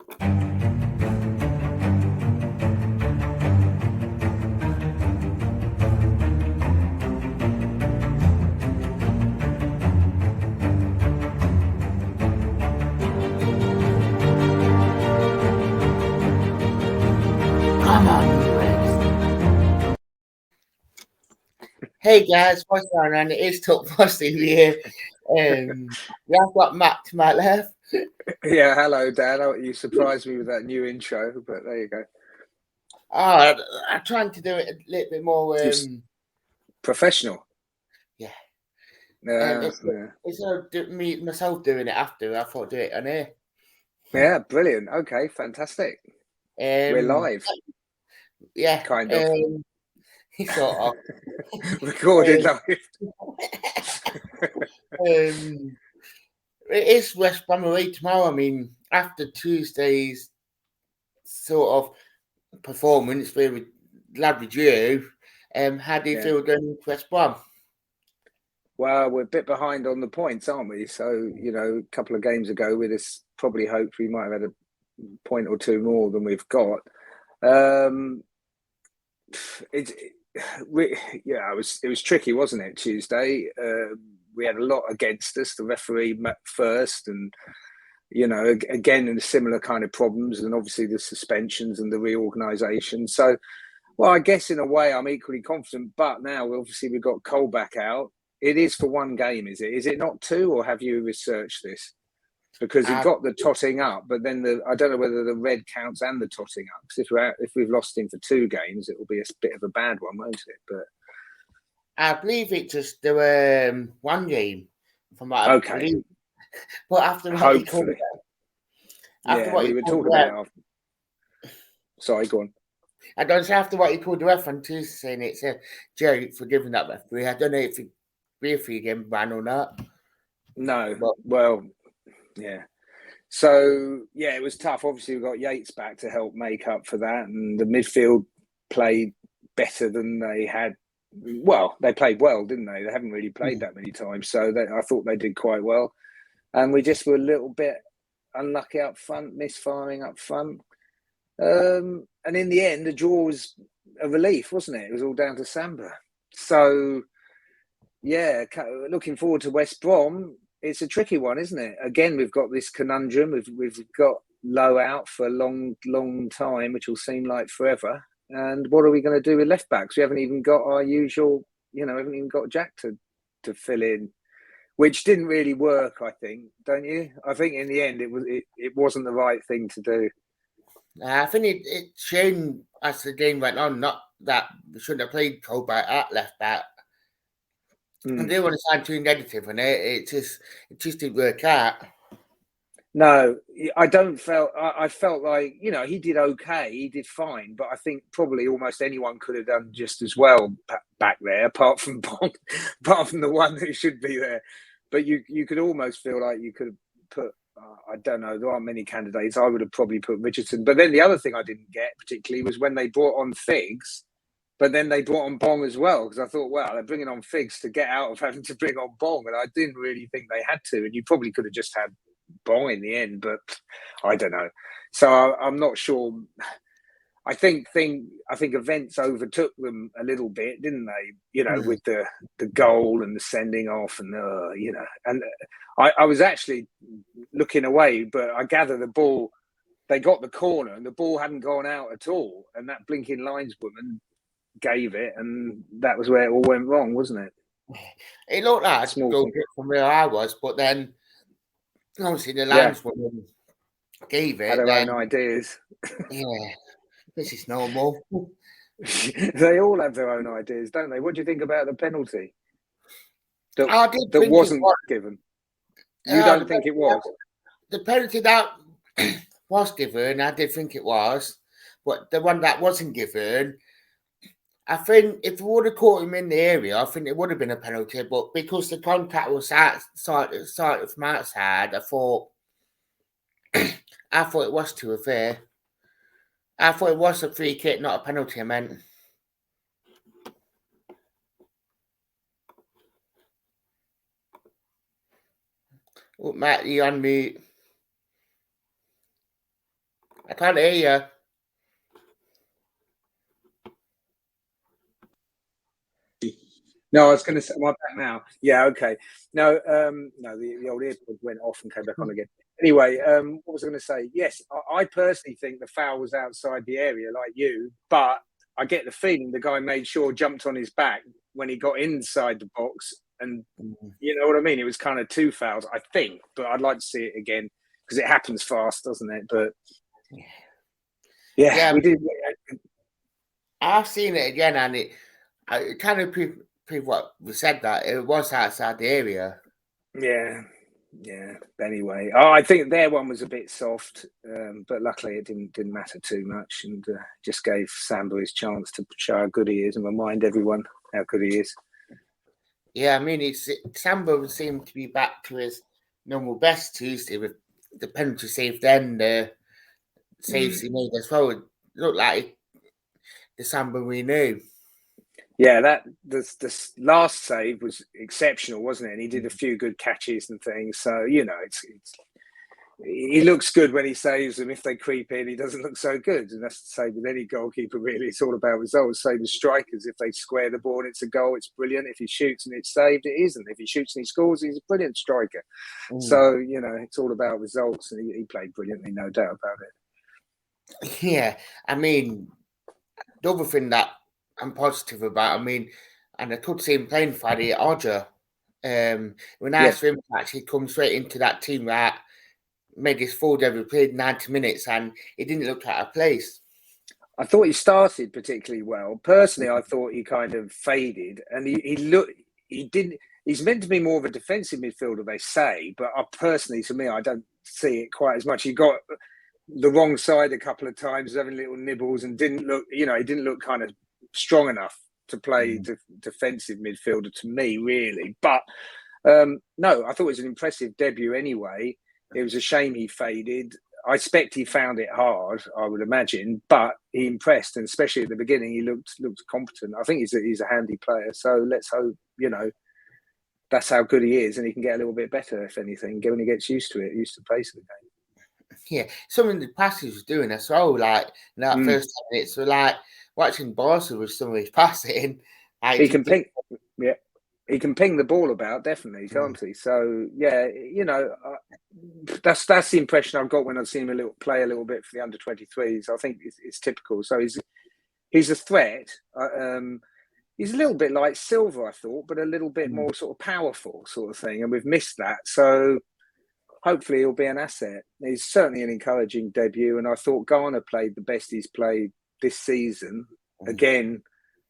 Come on, hey guys, what's going on? It is Talk Positive here. We have got Matt to my left. Yeah, hello, Dan. You surprised me with that new intro, but there you go. Oh, I'm trying to do it a little bit more. Professional. Yeah. Yeah, Instead of me myself doing it after, I thought do it on here. yeah, brilliant. Okay, fantastic. We're live. Yeah, kind of. Sort of. Recorded live. It is West Brom away tomorrow. I mean, after Tuesday's sort of performance, we were glad with you. How do you feel going into West Brom? Well, we're a bit behind on the points, aren't we? So, a couple of games ago, we'd have probably hoped we might have had a point or two more than we've got. It was tricky, wasn't it? Tuesday, we had a lot against us. The referee met first, and again, in a similar kind of problems, and obviously the suspensions and the reorganisation. So, well, I guess in a way, I'm equally confident. But now, obviously, we've got Cole back out. It is for one game, is it? Is it not two, or have you researched this? Because you've got the totting up, but then I don't know whether the red counts and the totting up. Because if we've lost him for 2 games, it will be a bit of a bad one, won't it? But I believe it just the one game from what I believe. But after what he called we were talking about it. Sorry, go on. I don't say after what he called the ref on Tuesday, saying it's a joke for giving that referee. I don't know if he agree if he gave ban or not. No, well, yeah. So, yeah, it was tough. Obviously, we got Yates back to help make up for that. And the midfield played better than they had. Well, they played well, didn't they? They haven't really played that many times. So I thought they did quite well. And we just were a little bit unlucky up front, misfiring up front. And in the end, the draw was a relief, wasn't it? It was all down to Samba. So, yeah, looking forward to West Brom. It's a tricky one, isn't it? Again, we've got this conundrum. We've got Lowe out for a long, long time, which will seem like forever. And what are we going to do with left backs? We haven't even got our usual, haven't even got Jack to fill in, which didn't really work, I think, don't you? I think in the end, it wasn't the right thing to do. I think it changed as the game went on. Not that we shouldn't have played Cole back at left back. I didn't want to sound too negative on it. It just didn't work out. No, I felt like, he did okay. He did fine. But I think probably almost anyone could have done just as well back there, apart from Brom, apart from the one who should be there. But you could almost feel like you could have put, I don't know, there aren't many candidates. I would have probably put Richardson. But then the other thing I didn't get particularly was when they brought on Figs, but then they brought on Bong as well. Because I thought, well, they're bringing on Figs to get out of having to bring on Bong. And I didn't really think they had to. And you probably could have just had Bong in the end, but I don't know. So I'm not sure. I think events overtook them a little bit, didn't they? With the goal and the sending off, and and I was actually looking away, but I gather the ball. They got the corner, and the ball hadn't gone out at all, and that blinking lineswoman gave it, and that was where it all went wrong, wasn't it? It looked like a small bit from where I was, but then obviously the lineswoman gave it. Had her own ideas. Yeah, this is normal. They all have their own ideas, don't they? What do you think about the penalty that wasn't given? You don't think it was? The penalty that was given, I did think it was, but the one that wasn't given, I think if we would have caught him in the area, I think it would have been a penalty. But because the contact was from outside, I thought it was too fair. I thought it was a free kick, not a penalty. I meant. Oh, Matt, you on mute? I can't hear you. No, I was going to say, am I back now? Yeah, okay. No, the old earpod went off and came back on again. Anyway, what was I going to say? Yes, I personally think the foul was outside the area, like you, but I get the feeling the guy made sure jumped on his back when he got inside the box, and you know what I mean. It was kind of two fouls, I think, but I'd like to see it again because it happens fast, doesn't it? But yeah, we did. I've seen it again, and it kind of prove what we said, that it was outside the area. Yeah. Anyway, I think their one was a bit soft, but luckily it didn't matter too much, and just gave Samba his chance to show how good he is and remind everyone how good he is. Yeah, I mean, Samba seemed to be back to his normal best Tuesday with the penalty save, then the saves he made as well. It looked like the Samba we knew. Yeah, the last save was exceptional, wasn't it? And he did a few good catches and things. So you know, he looks good when he saves them. If they creep in, he doesn't look so good. And that's the same with any goalkeeper, really. It's all about results. Same as strikers. If they square the ball and it's a goal, it's brilliant. If he shoots and it's saved, it isn't. If he shoots and he scores, he's a brilliant striker. So, you know, it's all about results. And he played brilliantly, no doubt about it. Yeah, I mean, the other thing that I'm positive about, I mean, and I could see him playing Friday at Odger. When I asked him to actually come straight into that team that made his full debut, played 90 minutes, and he didn't look out of place. I thought he started particularly well. Personally, I thought he kind of faded, and he didn't. He's meant to be more of a defensive midfielder, they say, but personally, to me, I don't see it quite as much. He got the wrong side a couple of times, having little nibbles, and didn't look. You know, he didn't look kind of strong enough to play defensive midfielder to me, really. But no, I thought it was an impressive debut anyway. It was a shame he faded. I expect he found it hard, I would imagine, but he impressed, and especially at the beginning, he looked competent. I think he's a handy player, so let's hope, you know, that's how good he is, and he can get a little bit better, if anything, when he gets used to it, used to the pace of the game. Yeah, something the passes was doing as well, like in that first 10 minutes, so like watching Barca with some of his passing. He can ping, he can ping the ball about, definitely, can't he? So yeah, you know, that's the impression I've got when I've seen him play a little bit for the under-23s. I think it's typical. So he's a threat. He's a little bit like Silva, I thought, but a little bit more sort of powerful sort of thing, and we've missed that. So hopefully he'll be an asset. He's certainly an encouraging debut, and I thought Garner played the best he's played this season. Again,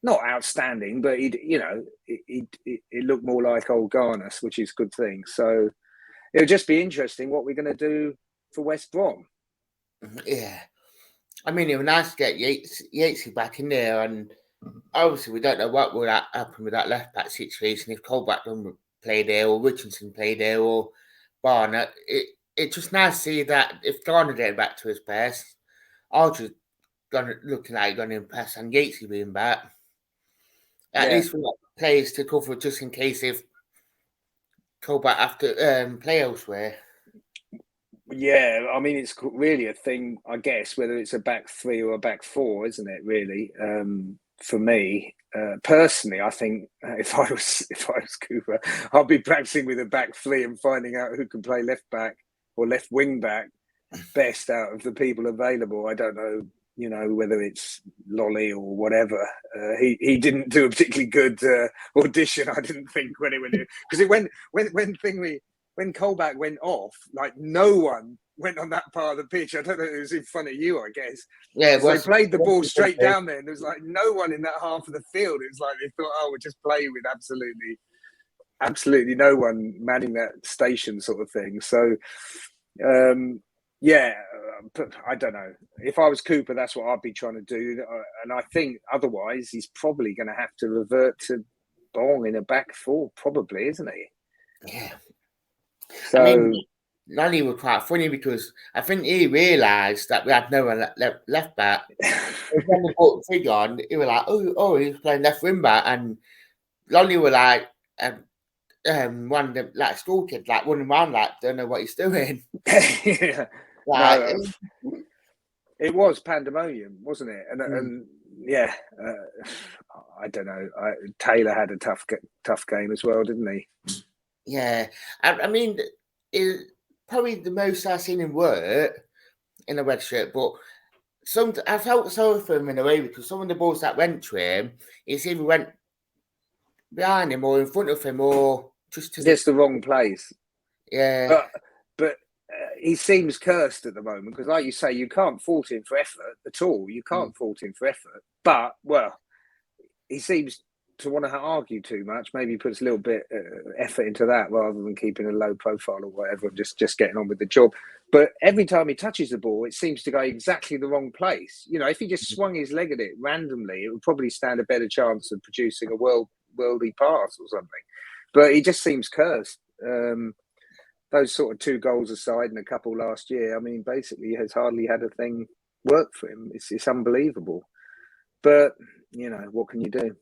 not outstanding, but it looked more like old Garner, which is a good thing. So it'll just be interesting what we're going to do for West Brom. Yeah, I mean, it was nice to get Yatesy back in there, and obviously we don't know what will happen with that left back situation if Colback doesn't play there, or Richardson play there, or Barner. It's just nice to see that if Garner getting back to his best, Aldridge looking like he's going to impress, and Yatesy being back. At least we've got players to cover just in case if Colback have to play elsewhere. Yeah, I mean, it's really a thing, I guess, whether it's a back three or a back four, isn't it? Really, for me personally, I think if I was Cooper, I'll be practicing with a back three and finding out who can play left back or left wing back best out of the people available. I don't know, you know, whether it's Lolly or whatever. He didn't do a particularly good audition, I didn't think, when because when Colback went off, like no one went on that part of the pitch. I don't know, it was in front of you, I guess. Yeah, they played the ball straight down there, and there was like no one in that half of the field. It was like they thought, oh, we'll just play with absolutely no one manning that station, sort of thing. So, yeah, but I don't know. If I was Cooper, that's what I'd be trying to do. And I think otherwise, he's probably going to have to revert to Bong in a back four, probably, isn't he? Yeah. So, I mean, Lonnie was quite funny because I think he realised that we had no one left back. When we put Fig on, he was like, oh, he's playing left wing back, and Lonnie was like, one of the like school kids, like running around, like don't know what he's doing. Yeah. Like, It was pandemonium, wasn't it? And yeah, I don't know. Taylor had a tough game as well, didn't he? Yeah, I mean, probably the most I've seen him work in a red shirt, but I felt sorry for him in a way because some of the balls that went to him, it's either went behind him or in front of him or just the wrong place. Yeah, but he seems cursed at the moment because, like you say, you can't fault him for effort at all. You can't fault him for effort, but he seems to want to argue too much. Maybe he puts a little bit effort into that rather than keeping a low profile or whatever, and just getting on with the job. But every time he touches the ball, it seems to go exactly the wrong place. You know, if he just swung his leg at it randomly, it would probably stand a better chance of producing a worldly pass or something. But he just seems cursed. Those sort of 2 goals aside and a couple last year, I mean, basically, he has hardly had a thing work for him. It's unbelievable. But, you know, what can you do?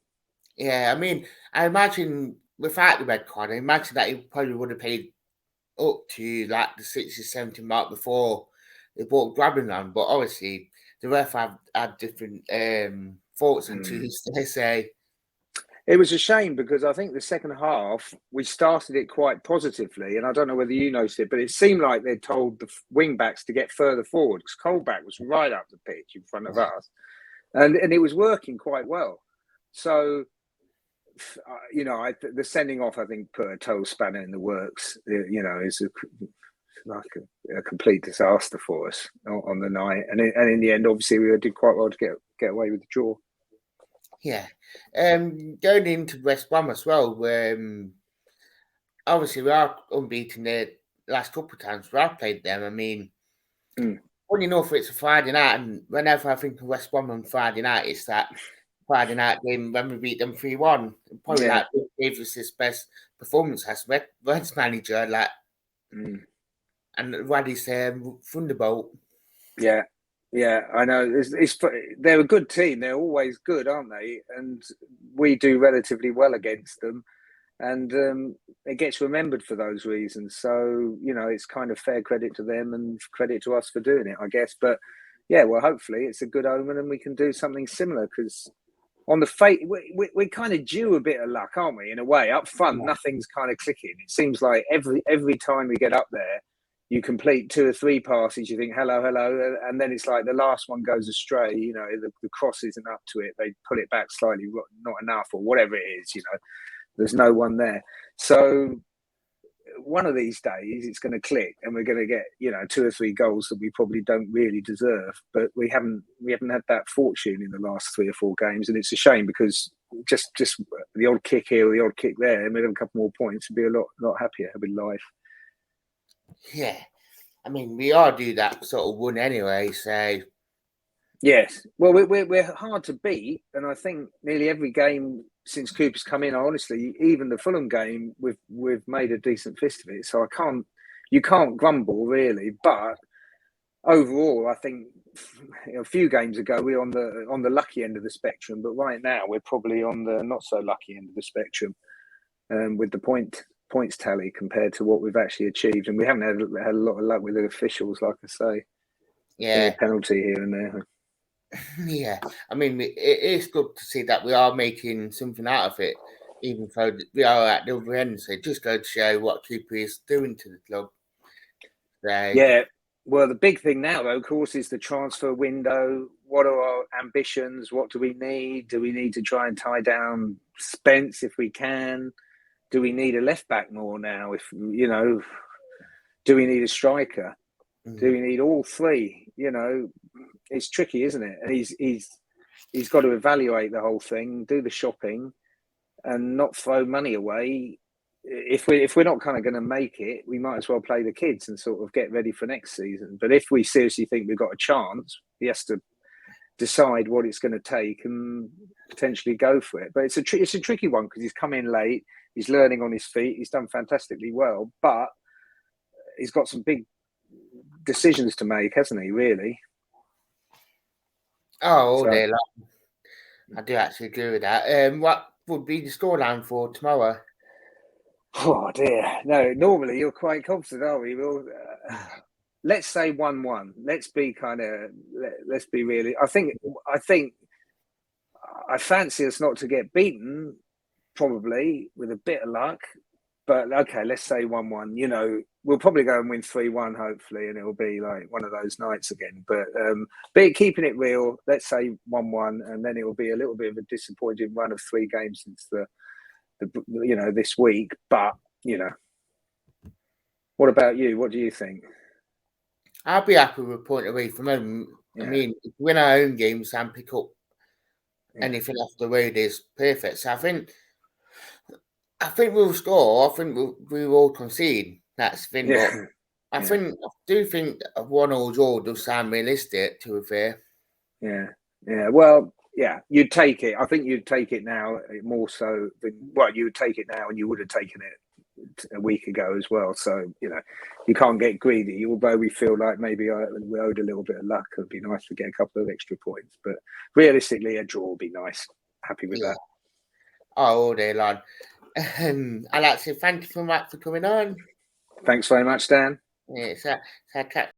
Yeah, I mean, I imagine without the red card, I imagine that he probably would have played up to like the 60, 70 mark before they brought grabbing on. But obviously, the ref had different thoughts and twos, they say. It was a shame because I think the second half, we started it quite positively. And I don't know whether you noticed it, but it seemed like they told the wing backs to get further forward because Colback was right up the pitch in front of us. And it was working quite well. So, you know, the sending off, I think, put a total spanner in the works. You know, it's like a complete disaster for us on the night. And in the end, obviously, we did quite well to get away with the draw. Yeah. Going into West Brom as well, obviously we are unbeaten the last couple of times where I've played them. I mean, funny enough, it's a Friday night, and whenever I think of West Brom on Friday night, it's that Friday night game when we beat them 3-1. Probably like gave us his best performance as Reds manager, like, and Waddy's Thunderbolt. Yeah. Yeah, I know. They're a good team. They're always good, aren't they? And we do relatively well against them. And it gets remembered for those reasons. So, you know, it's kind of fair credit to them and credit to us for doing it, I guess. But yeah, well, hopefully it's a good omen and we can do something similar because on the fate, we're kind of due a bit of luck, aren't we? In a way, up front, nothing's kind of clicking. It seems like every time we get up there, you complete 2 or 3 passes, you think, hello, and then it's like the last one goes astray, you know, the cross isn't up to it, they pull it back slightly, not enough, or whatever it is, you know, there's no one there. So one of these days it's going to click and we're going to get, you know, 2 or 3 goals that we probably don't really deserve, but we haven't had that fortune in the last 3 or 4 games, and it's a shame because just the odd kick here or the odd kick there, and we'd have a couple more points, we'd be a lot happier with life. Yeah, I mean, we all do that sort of one anyway, so... Yes. Well, we're hard to beat, and I think nearly every game since Cooper's come in, honestly, even the Fulham game, we've made a decent fist of it, so you can't grumble, really, but overall, I think a few games ago, we were on the lucky end of the spectrum, but right now, we're probably on the not-so-lucky end of the spectrum with the points tally compared to what we've actually achieved, and we haven't had a lot of luck with the officials, like I say. Yeah, a penalty here and there. Yeah, I mean, it is good to see that we are making something out of it, even though we are at the other end. So it just goes to show what Cooper is doing to the club. So, yeah, well, the big thing now, though, of course, is the transfer window. What are our ambitions? What do we need? Do we need to try and tie down Spence if we can? Do we need a left back more now? If you know, do we need a striker? Do we need all 3? You know, it's tricky, isn't it? And he's got to evaluate the whole thing, do the shopping, and not throw money away. If we're not kind of going to make it, we might as well play the kids and sort of get ready for next season. But if we seriously think we've got a chance, he has to decide what it's going to take and potentially go for it. But it's a tricky one because he's come in late, he's learning on his feet, he's done fantastically well, but he's got some big decisions to make, hasn't he? Really? all day long. I do actually agree with that. What would be the scoreline for tomorrow? Oh dear, no. Normally you're quite confident, aren't we? let's say 1-1. Let's be let's be really. I think I fancy us not to get beaten, probably with a bit of luck. But okay, let's say 1-1. You know, we'll probably go and win 3-1, hopefully, and it'll be like one of those nights again. But keeping it real, let's say 1-1, and then it will be a little bit of a disappointing run of 3 games since the this week. But what about you? What do you think? I'll be happy with a point away from home. Yeah. I mean, if we win our own games and pick up anything off the road is perfect. So I think we'll score. I think we will concede. That's the thing. Yeah. But I do think a 1-1 draw does sound realistic, to be fair. Yeah. Yeah. Well, yeah, you'd take it. I think you'd take it now more so than you would take it now, and you would have taken it a week ago as well. So you can't get greedy. Although we feel like maybe we owed a little bit of luck, it'd be nice to get a couple of extra points. But realistically, a draw would be nice. Happy with that. Oh, all day long. I'd like to say thank you so much for coming on. Thanks very much, Dan. Yeah, so